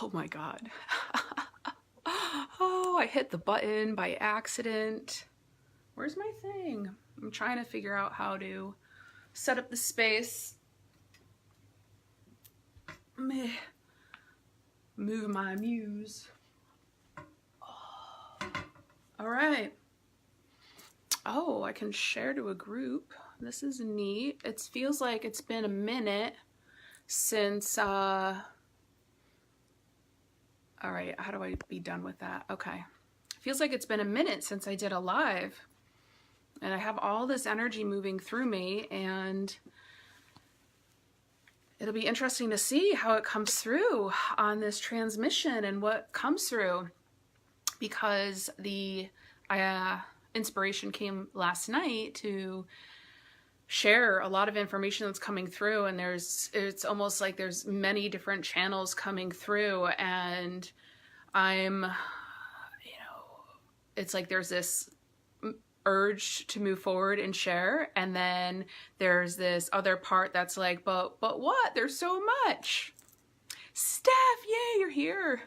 Oh my God. Oh, I hit the button by accident. Where's my thing? I'm trying to figure out how to set up the space. Meh. Move my muse. Oh. All right. Oh, I can share to a group. This is neat. It feels like it's been a minute since, all right, how do I be done with that? Okay. Feels like it's been a minute since I did a live, and I have all this energy moving through me, and it'll be interesting to see how it comes through on this transmission and what comes through, because the inspiration came last night to share a lot of information that's coming through, and it's almost like there's many different channels coming through, and I'm, it's like there's this urge to move forward and share, and then there's this other part that's like, but what? There's so much. Steph, yay, you're here.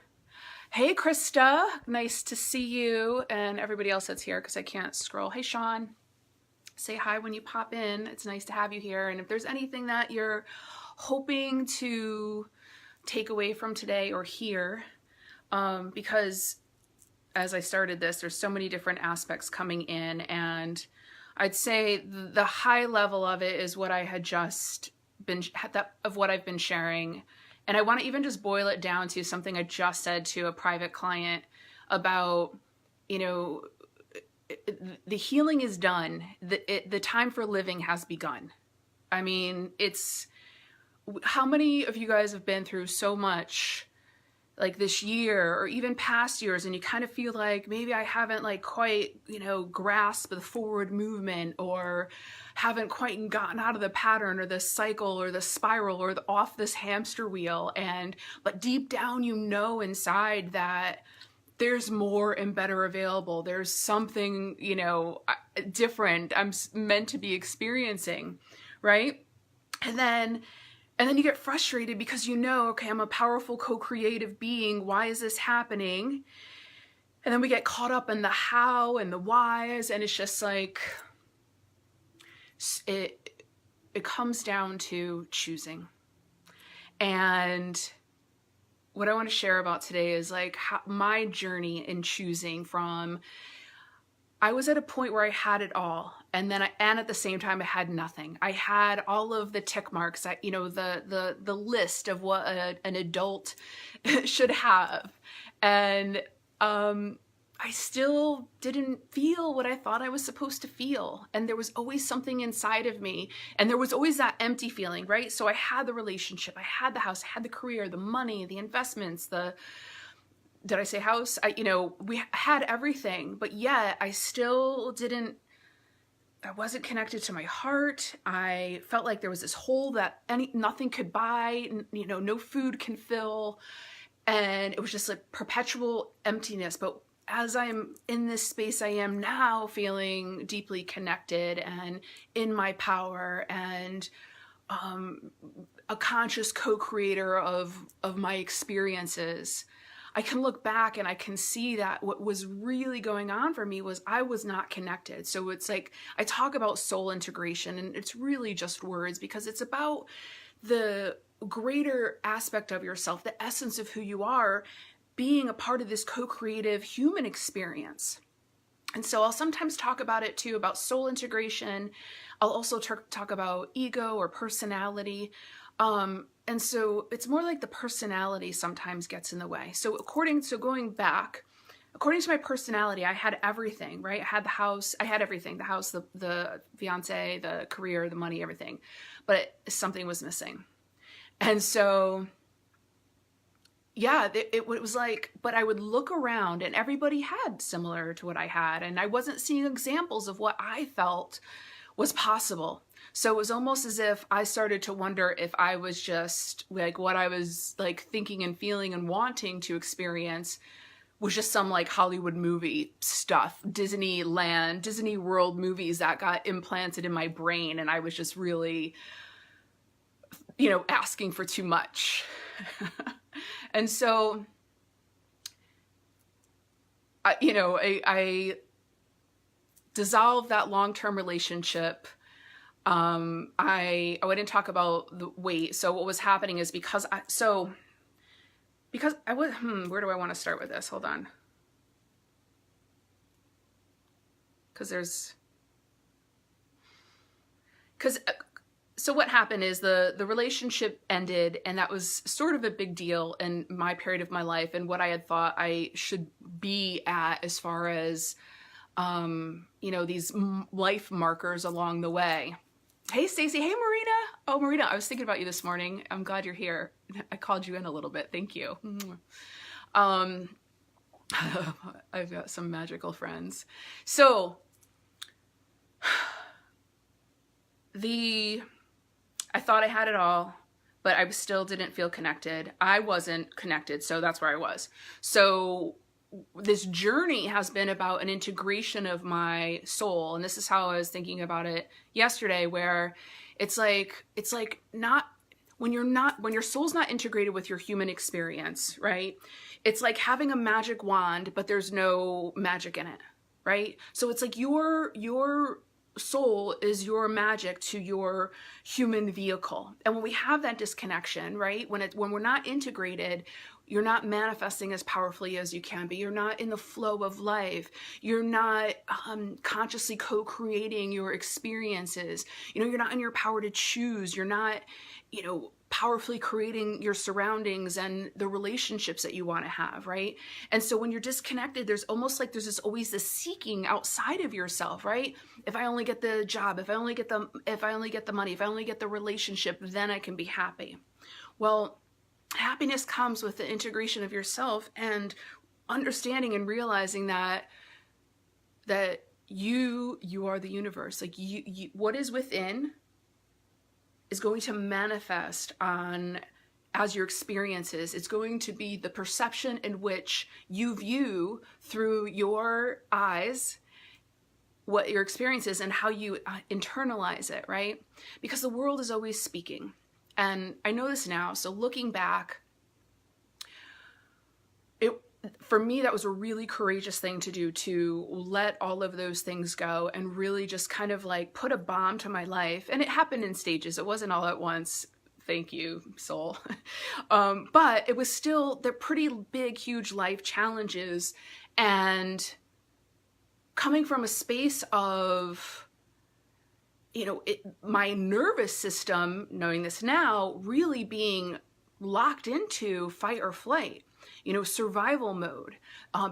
Hey, Krista, nice to see you, and everybody else that's here because I can't scroll. Hey, Sean, say hi when you pop in. It's nice to have you here, and if there's anything that you're hoping to take away from today or hear, because as I started this, there's so many different aspects coming in, and I'd say the high level of it is what I had just been, of what I've been sharing. And I want to even just boil it down to something I just said to a private client about, the healing is done. The time for living has begun. I mean, how many of you guys have been through so much like this year or even past years, and you kind of feel like maybe I haven't like quite, grasped the forward movement, or haven't quite gotten out of the pattern or the cycle or the spiral or off this hamster wheel. But deep down, inside that there's more and better available. There's something, different I'm meant to be experiencing, right? And then you get frustrated because okay, I'm a powerful co-creative being. Why is this happening? And then we get caught up in the how and the whys, and it's just like, it comes down to choosing. And what I want to share about today is like my journey in choosing from, I was at a point where I had it all, and at the same time I had nothing. I had all of the tick marks, the list of what an adult should have, and I still didn't feel what I thought I was supposed to feel, and there was always something inside of me, and there was always that empty feeling, right? So I had the relationship, I had the house, I had the career, the money, the investments, did I say house? We had everything, but yet I still I wasn't connected to my heart. I felt like there was this hole that nothing could buy, no food can fill. And it was just like perpetual emptiness. But as I'm in this space, I am now feeling deeply connected and in my power, and a conscious co-creator of my experiences. I can look back and I can see that what was really going on for me was I was not connected. So it's like, I talk about soul integration, and it's really just words, because it's about the greater aspect of yourself, the essence of who you are, being a part of this co-creative human experience. And so I'll sometimes talk about it too, about soul integration. I'll also talk about ego or personality. And so it's more like the personality sometimes gets in the way. So going back, according to my personality, I had everything, right? I had the house, I had everything, the house, the fiance, the career, the money, everything, but something was missing. And so, yeah, it was like, but I would look around and everybody had similar to what I had, and I wasn't seeing examples of what I felt was possible. So it was almost as if I started to wonder if I was just like, what I was like thinking and feeling and wanting to experience was just some like Hollywood movie stuff, Disneyland, Disney World movies that got implanted in my brain. And I was just really, asking for too much. And so, I dissolved that long-term relationship. I wouldn't talk about the weight. So what was happening is because I was, where do I want to start with this? Hold on. So what happened is the relationship ended, and that was sort of a big deal in my period of my life and what I had thought I should be at as far as, these life markers along the way. Hey, Stacy. Hey, Marina. Oh, Marina, I was thinking about you this morning. I'm glad you're here. I called you in a little bit. Thank you. I've got some magical friends. So I thought I had it all, but I still didn't feel connected. I wasn't connected, so that's where I was. So this journey has been about an integration of my soul, and this is how I was thinking about it yesterday, where it's like not when your soul's not integrated with your human experience, right? It's like having a magic wand, but there's no magic in it, right? So it's like your soul is your magic to your human vehicle. And when we have that disconnection, right? When we're not integrated, you're not manifesting as powerfully as you can be. You're not in the flow of life. You're not consciously co-creating your experiences. You're not in your power to choose. You're not, powerfully creating your surroundings and the relationships that you want to have, right? And so when you're disconnected, there's almoys this seeking outside of yourself, right? If I only get the job, if I only get the money, if I only get the relationship, then I can be happy. Well, happiness comes with the integration of yourself and understanding and realizing that you are the universe. Like you what is within is going to manifest as your experiences. It's going to be the perception in which you view through your eyes what your experience is and how you internalize it, right? Because the world is always speaking. And I know this now, so looking back, for me, that was a really courageous thing to do, to let all of those things go and really just kind of like put a bomb to my life. And it happened in stages. It wasn't all at once. Thank you, soul. But it was still, they're pretty big, huge life challenges. And coming from a space of, my nervous system, knowing this now, really being locked into fight or flight. Survival mode,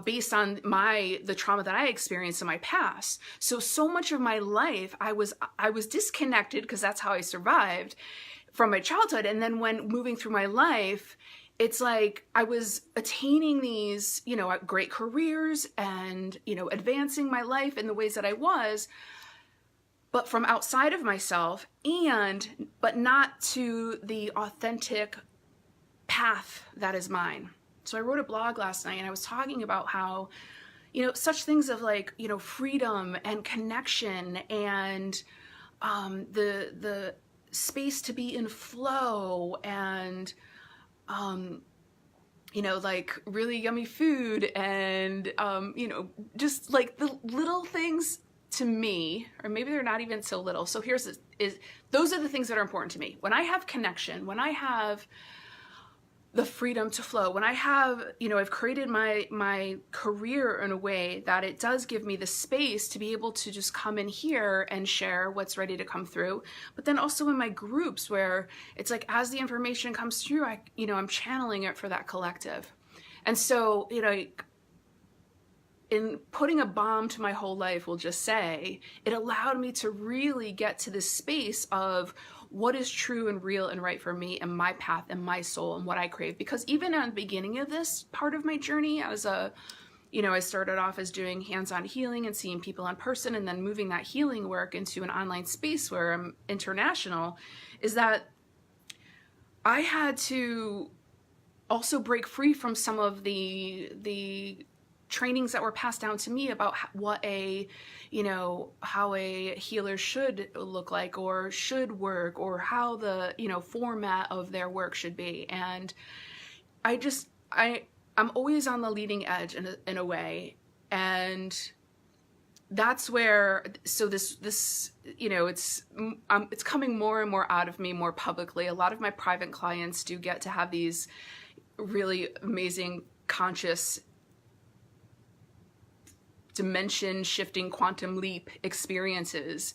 based on the trauma that I experienced in my past. So much of my life, I was disconnected, because that's how I survived from my childhood. And then when moving through my life, it's like I was attaining these, great careers and, advancing my life in the ways that I was, but from outside of myself, but not to the authentic path that is mine. So I wrote a blog last night, and I was talking about how, such things of like, freedom and connection and the space to be in flow and, like really yummy food and, just like the little things to me, or maybe they're not even so little. So those are the things that are important to me. When I have connection, when I have the freedom to flow, when I have, I've created my career in a way that it does give me the space to be able to just come in here and share what's ready to come through. But then also in my groups, where it's like, as the information comes through, I'm channeling it for that collective. And so, in putting a bomb to my whole life, we'll just say, it allowed me to really get to this space of what is true and real and right for me and my path and my soul and what I crave. Because even at the beginning of this part of my journey, I started off as doing hands-on healing and seeing people in person, and then moving that healing work into an online space where I'm international, is that I had to also break free from some of the trainings that were passed down to me about how a healer should look like or should work, or how the, format of their work should be. And, I'm always on the leading edge in a way. And that's where, so this, you know, it's coming more and more out of me more publicly. A lot of my private clients do get to have these really amazing conscious dimension shifting quantum leap experiences.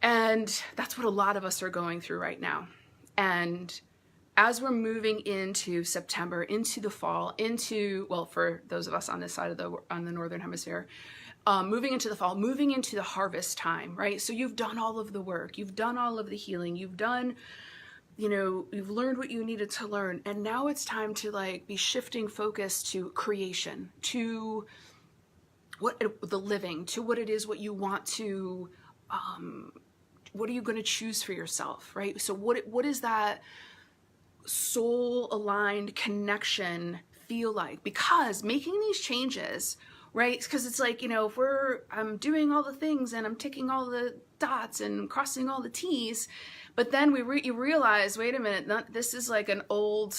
And that's what a lot of us are going through right now. And as we're moving into September, into the fall, into, well, for those of us on this side of on the Northern Hemisphere, moving into the fall, moving into the harvest time, right? So you've done all of the work, you've done all of the healing, you've done, you know, you've learned what you needed to learn. And now it's time to like be shifting focus to creation, to the living, to what it is, what you want to, what are you going to choose for yourself, right? So what is that soul aligned connection feel like? Because making these changes, right? Because it's like, you know, if I'm doing all the things and I'm ticking all the dots and crossing all the T's, but then you realize, wait a minute, this is like an old,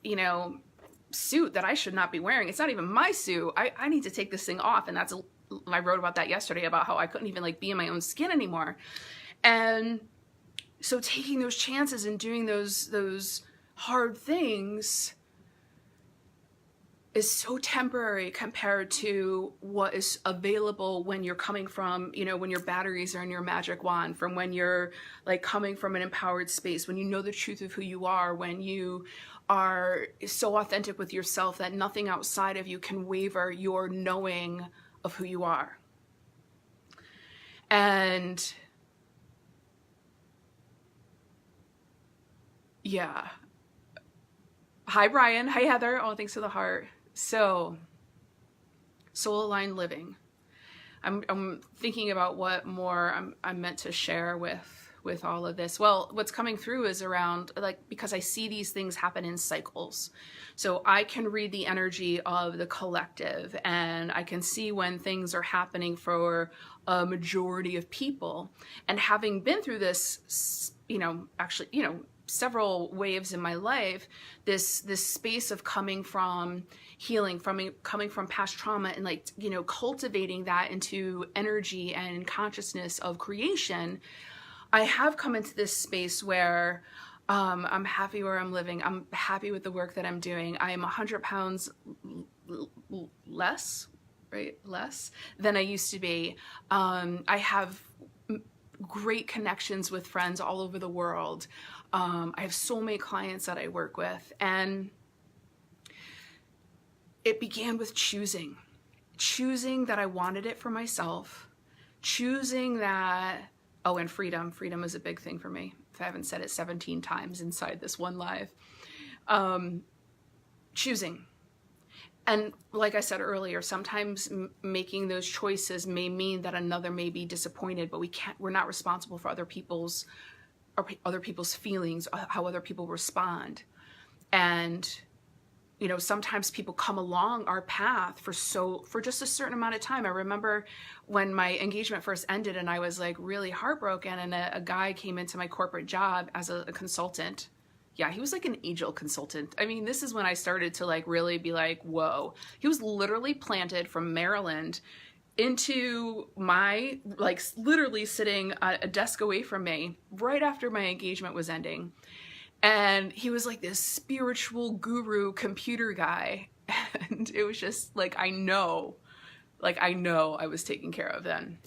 you know, suit that I should not be wearing. It's not even my suit. I need to take this thing off. And I wrote about that yesterday, about how I couldn't even like be in my own skin anymore. And so taking those chances and doing those hard things is so temporary compared to what is available when you're coming from, you know, when your batteries are in your magic wand, from when you're like coming from an empowered space, when you know the truth of who you are, when you are so authentic with yourself that nothing outside of you can waver your knowing of who you are. And yeah. Hi, Brian. Hi, Heather. Oh, thanks for the heart. So, soul-aligned living. I'm thinking about what more I'm meant to share with all of this. Well, what's coming through is around, like, because I see these things happen in cycles. So I can read the energy of the collective, and I can see when things are happening for a majority of people. And having been through this, you know, actually, you know, several waves in my life, this space of coming from healing, coming from past trauma, and like, you know, cultivating that into energy and consciousness of creation, I have come into this space where I'm happy where I'm living. I'm happy with the work that I'm doing. I am 100 pounds less, right? Less than I used to be. I have great connections with friends all over the world. I have soulmate clients that I work with, and it began with choosing that I wanted it for myself, choosing that, oh, and freedom is a big thing for me. If I haven't said it 17 times inside this one live, choosing. And like I said earlier, sometimes making those choices may mean that another may be disappointed, but we're not responsible for other people's feelings, how other people respond. And, you know, sometimes people come along our path for just a certain amount of time. I remember when my engagement first ended and I was like really heartbroken, and a guy came into my corporate job as a consultant. Yeah, he was like an angel consultant. I mean, this is when I started to like really be like, whoa. He was literally planted from Maryland into my, like, literally sitting at a desk away from me right after my engagement was ending. And he was like this spiritual guru computer guy. And it was just like, I know I was taken care of then.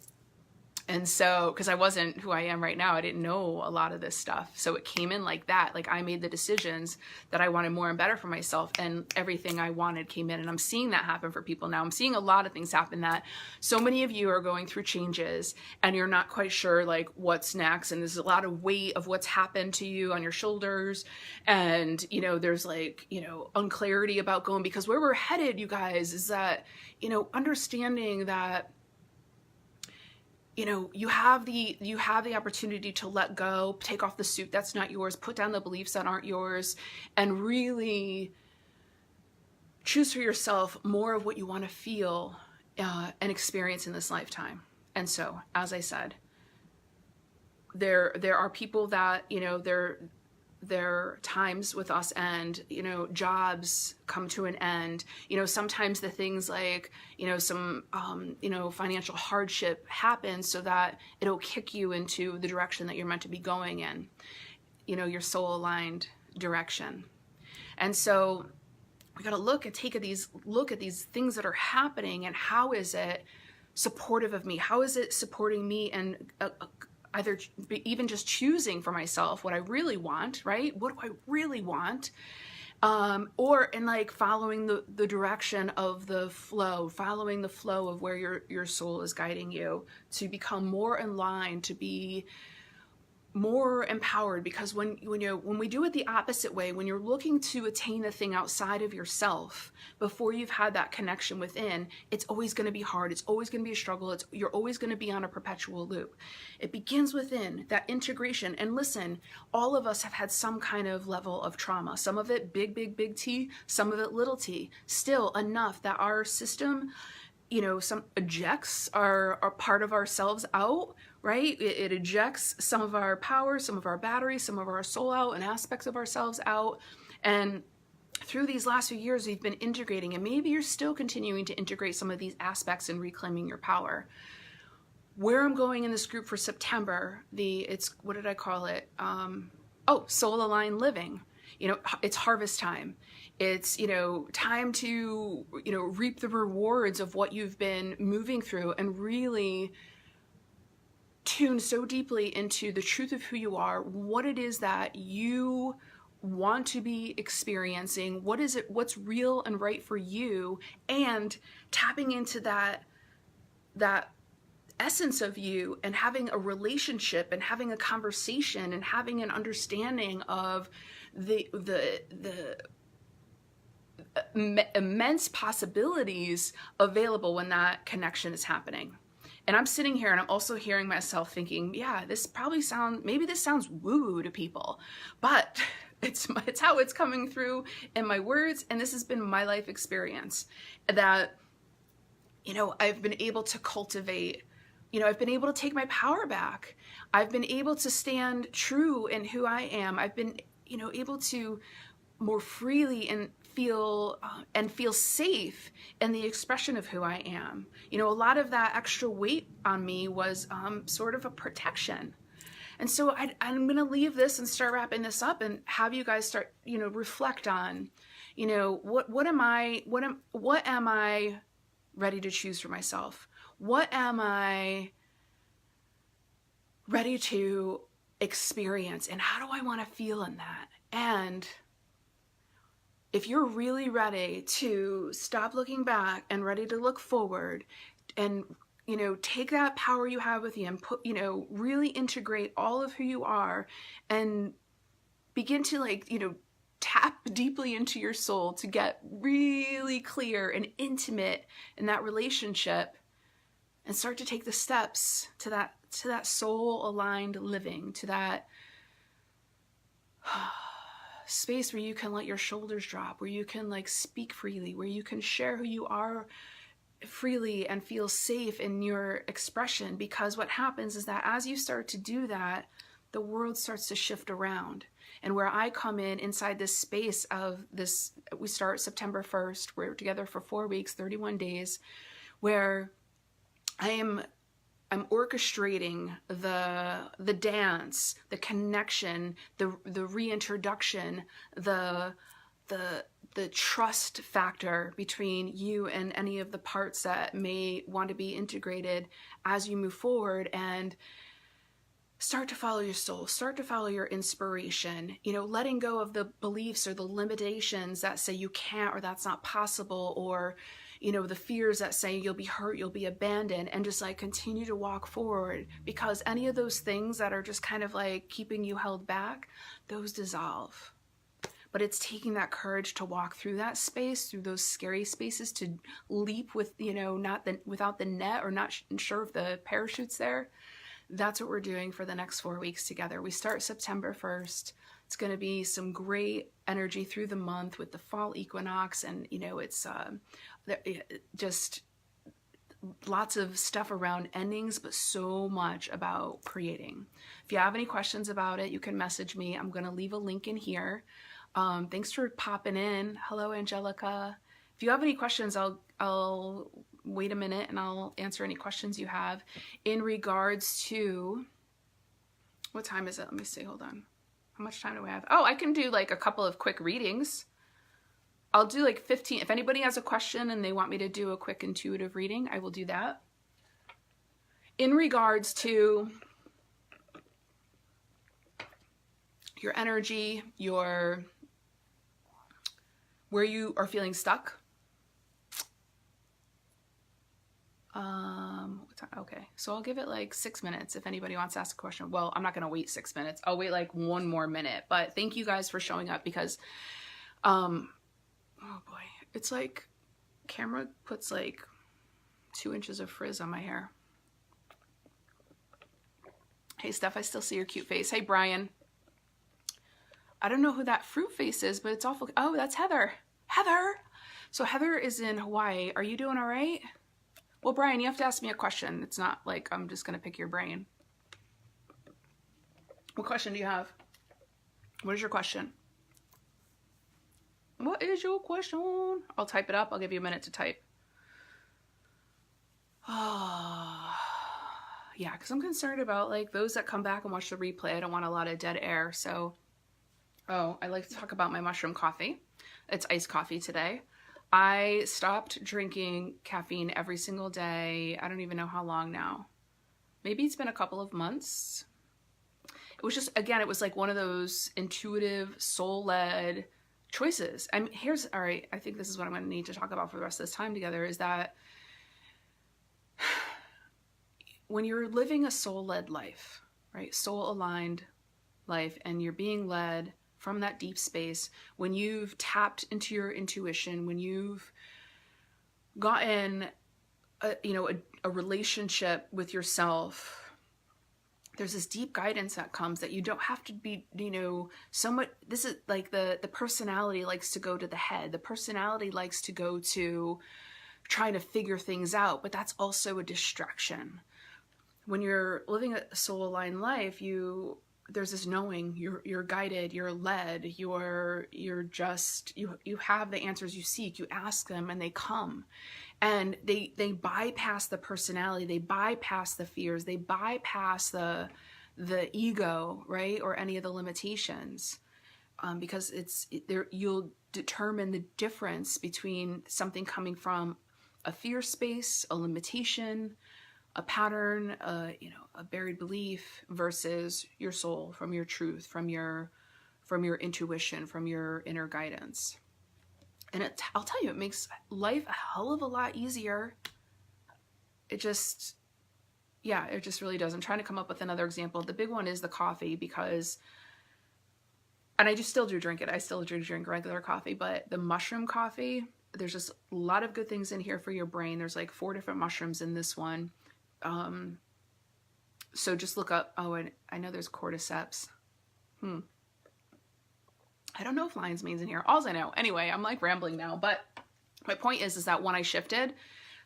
And so, because I wasn't who I am right now, I didn't know a lot of this stuff. So it came in like that. Like, I made the decisions that I wanted more and better for myself, and everything I wanted came in. And I'm seeing that happen for people now. I'm seeing a lot of things happen, that so many of you are going through changes and you're not quite sure like what's next. And there's a lot of weight of what's happened to you on your shoulders. And, you know, there's like, you know, unclarity about going, because where we're headed, you guys, is that, you know, understanding that, you know, you have the opportunity to let go, take off the suit that's not yours, put down the beliefs that aren't yours, and really choose for yourself more of what you want to feel and experience in this lifetime. And so, as I said, there are people that, you know, their times with us end, you know, jobs come to an end, you know, sometimes the things like, you know, some, you know, financial hardship happens so that it'll kick you into the direction that you're meant to be going in, you know, your soul aligned direction. And so we got to look at these things that are happening, and how is it supportive of me? How is it supporting me? And either even just choosing for myself what I really want, right? What do I really want? Or in like following the direction of the flow, following the flow of where your soul is guiding you to become more in line, to be more empowered. Because when we do it the opposite way, when you're looking to attain a thing outside of yourself before you've had that connection within, it's always going to be hard. It's always going to be a struggle. You're always going to be on a perpetual loop. It begins within, that integration. And listen, all of us have had some kind of level of trauma. Some of it big T, some of it little t. Still enough that our system, you know, some ejects our part of ourselves out, right? It ejects some of our power, some of our batteries, some of our soul out, and aspects of ourselves out. And through these last few years, we've been integrating, and maybe you're still continuing to integrate some of these aspects and reclaiming your power. Where I'm going in this group for September, what did I call it? Soul aligned living. You know, it's harvest time. It's, you know, time to, you know, reap the rewards of what you've been moving through, and really tune so deeply into the truth of who you are, what it is that you want to be experiencing, what's real and right for you, and tapping into that essence of you, and having a relationship, and having a conversation, and having an understanding of the immense possibilities available when that connection is happening. And I'm sitting here and I'm also hearing myself thinking, yeah, maybe this sounds woo-woo to people, but it's how it's coming through in my words. And this has been my life experience, that, you know, I've been able to cultivate, you know, I've been able to take my power back. I've been able to stand true in who I am. I've been, you know, able to more freely and feel safe in the expression of who I am. You know, a lot of that extra weight on me was sort of a protection. And so I'm going to leave this and start wrapping this up, and have you guys start, you know, reflect on, you know, what am I ready to choose for myself? What am I ready to experience, and how do I want to feel in that? And if you're really ready to stop looking back and ready to look forward, and, you know, take that power you have with you and put, you know, really integrate all of who you are, and begin to, like, you know, tap deeply into your soul to get really clear and intimate in that relationship, and start to take the steps to that soul aligned living, to that space where you can let your shoulders drop, where you can, like, speak freely, where you can share who you are freely and feel safe in your expression. Because what happens is that as you start to do that, the world starts to shift around. And where I come in inside this space of this, we start September 1st, we're together for 4 weeks, 31 days, where I'm orchestrating the dance, the connection, the reintroduction, the trust factor between you and any of the parts that may want to be integrated as you move forward, and start to follow your soul, start to follow your inspiration, you know, letting go of the beliefs or the limitations that say you can't, or that's not possible, or, you know, the fears that say you'll be hurt, you'll be abandoned, and just, like, continue to walk forward. Because any of those things that are just kind of like keeping you held back, those dissolve. But it's taking that courage to walk through that space, through those scary spaces, to leap with, you know, without the net, or not sure if the parachute's there. That's what we're doing for the next 4 weeks together. We start September 1st. It's going to be some great energy through the month with the fall equinox, and, you know, it's just lots of stuff around endings, but so much about creating. If you have any questions about it, you can message me. I'm going to leave a link in here. Thanks for popping in. Hello, Angelica. If you have any questions, I'll wait a minute and I'll answer any questions you have in regards to, what time is it? Let me see, hold on. How much time do I have? Oh, I can do like a couple of quick readings. I'll do like 15. If anybody has a question and they want me to do a quick intuitive reading, I will do that. In regards to your energy, where you are feeling stuck. Okay, so I'll give it like 6 minutes if anybody wants to ask a question. Well, I'm not going to wait 6 minutes. I'll wait like 1 more minute, but thank you guys for showing up because, oh boy, it's like camera puts like 2 inches of frizz on my hair. Hey, Steph, I still see your cute face. Hey, Brian. I don't know who that fruit face is, but it's awful. Oh, that's Heather. Heather. So Heather is in Hawaii. Are you doing all right? Well, Brian, you have to ask me a question. It's not like I'm just going to pick your brain. What question do you have? What is your question? What is your question? I'll type it up. I'll give you a minute to type. Oh, yeah, because I'm concerned about like those that come back and watch the replay. I don't want a lot of dead air. So, oh, I like to talk about my mushroom coffee. It's iced coffee today. I stopped drinking caffeine every single day. I don't even know how long now. Maybe it's been a couple of months. It was just, again, it was like one of those intuitive, soul-led choices. And here's, all right, I think this is what I'm going to need to talk about for the rest of this time together, is that when you're living a soul-led life, right, soul-aligned life, and you're being led from that deep space, when you've tapped into your intuition, when you've gotten a relationship with yourself, there's this deep guidance that comes that you don't have to be, somewhat, this is like the personality likes to go to the head. The personality likes to go to trying to figure things out, but that's also a distraction. When you're living a soul-aligned life, there's this knowing, you're guided, you're led, you have the answers you seek, you ask them and they come. And they bypass the personality, they bypass the fears, they bypass the ego, right? Or any of the limitations. Because you'll determine the difference between something coming from a fear space, a limitation, a pattern, a buried belief versus your soul, from your truth, from your intuition, from your inner guidance. And I'll tell you, it makes life a hell of a lot easier. It just really does. I'm trying to come up with another example. The big one is the coffee, because, and I just still do drink it. I still do drink regular coffee, but the mushroom coffee, there's just a lot of good things in here for your brain. There's like 4 different mushrooms in this one. So just look up, and I know there's cordyceps. I don't know if lion's mane's in here. All I know. Anyway, I'm like rambling now, but my point is that when I shifted,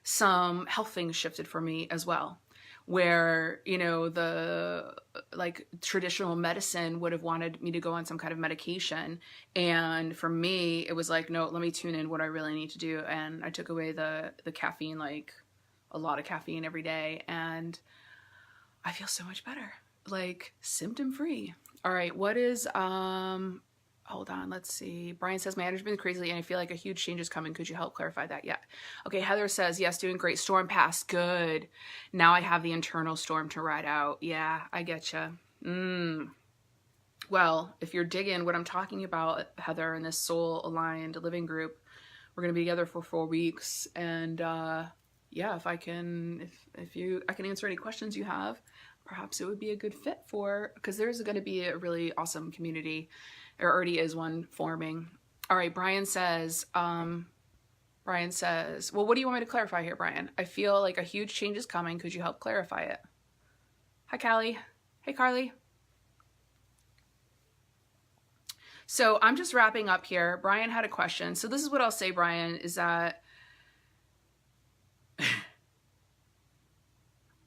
some health things shifted for me as well, where, the like traditional medicine would have wanted me to go on some kind of medication. And for me, it was like, no, let me tune in what I really need to do. And I took away the caffeine, like a lot of caffeine every day. And I feel so much better, like symptom free. All right. What is, hold on, let's see. Brian says, my energy's been crazy and I feel like a huge change is coming. Could you help clarify that? Yeah. Okay. Heather says, yes, doing great. Storm passed. Good. Now I have the internal storm to ride out. Yeah, I get you. Well, if you're digging what I'm talking about, Heather, in this soul aligned living group, we're going to be together for 4 weeks. And, yeah, if I can answer any questions you have, perhaps it would be a good fit because there's going to be a really awesome community. There already is one forming. All right, Brian says, well, what do you want me to clarify here, Brian? I feel like a huge change is coming. Could you help clarify it? Hi, Callie. Hey, Carly. So I'm just wrapping up here. Brian had a question. So this is what I'll say, Brian, is that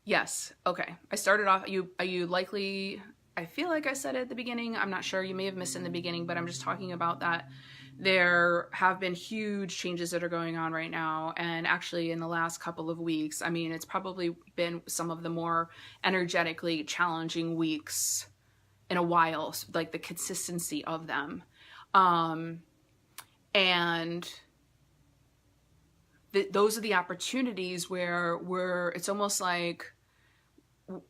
Yes. Okay. I started off, you likely, I feel like I said it at the beginning. I'm not sure. You may have missed in the beginning, but I'm just talking about that. There have been huge changes that are going on right now. And actually, in the last couple of weeks, I mean, it's probably been some of the more energetically challenging weeks in a while, like the consistency of them. And those are the opportunities where it's almost like,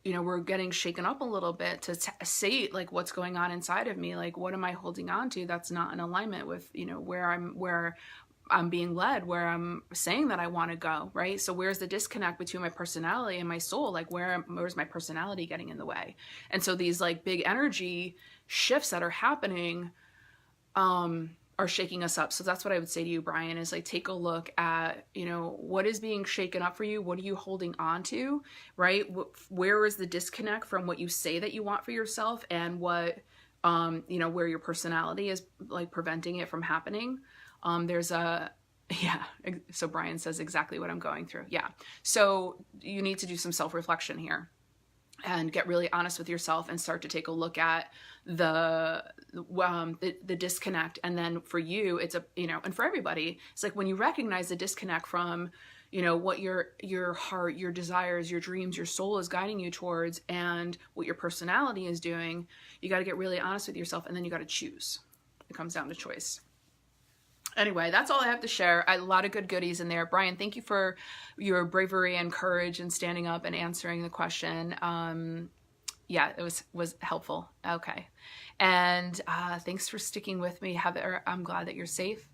you know, we're getting shaken up a little bit to say like what's going on inside of me, like what am I holding on to that's not in alignment with, you know, where I'm being led, where I'm saying that I want to go, right? So where's the disconnect between my personality and my soul? Like where's my personality getting in the way? And so these like big energy shifts that are happening are shaking us up. So that's what I would say to you, Brian, is like, take a look at, you know, what is being shaken up for you? What are you holding on to, right? Where is the disconnect from what you say that you want for yourself and what, you know, where your personality is like preventing it from happening? There's a, yeah. So Brian says exactly what I'm going through. Yeah. So you need to do some self-reflection here and get really honest with yourself and start to take a look at the disconnect. And then for you, it's a, you know, and for everybody, it's like when you recognize the disconnect from, you know, what your heart, your desires, your dreams, your soul is guiding you towards and what your personality is doing, you got to get really honest with yourself and then you got to choose. It comes down to choice. Anyway, that's all I have to share. A lot of good goodies in there. Brian, thank you for your bravery and courage and standing up and answering the question. Yeah, it was helpful. Okay. And thanks for sticking with me, Heather. I'm glad that you're safe.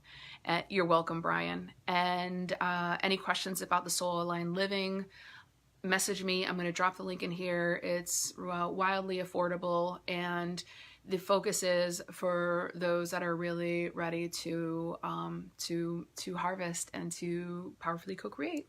You're welcome, Brian. And any questions about the soul aligned living, message me. I'm going to drop the link in here. It's wildly affordable, and the focus is for those that are really ready to harvest and to powerfully co-create.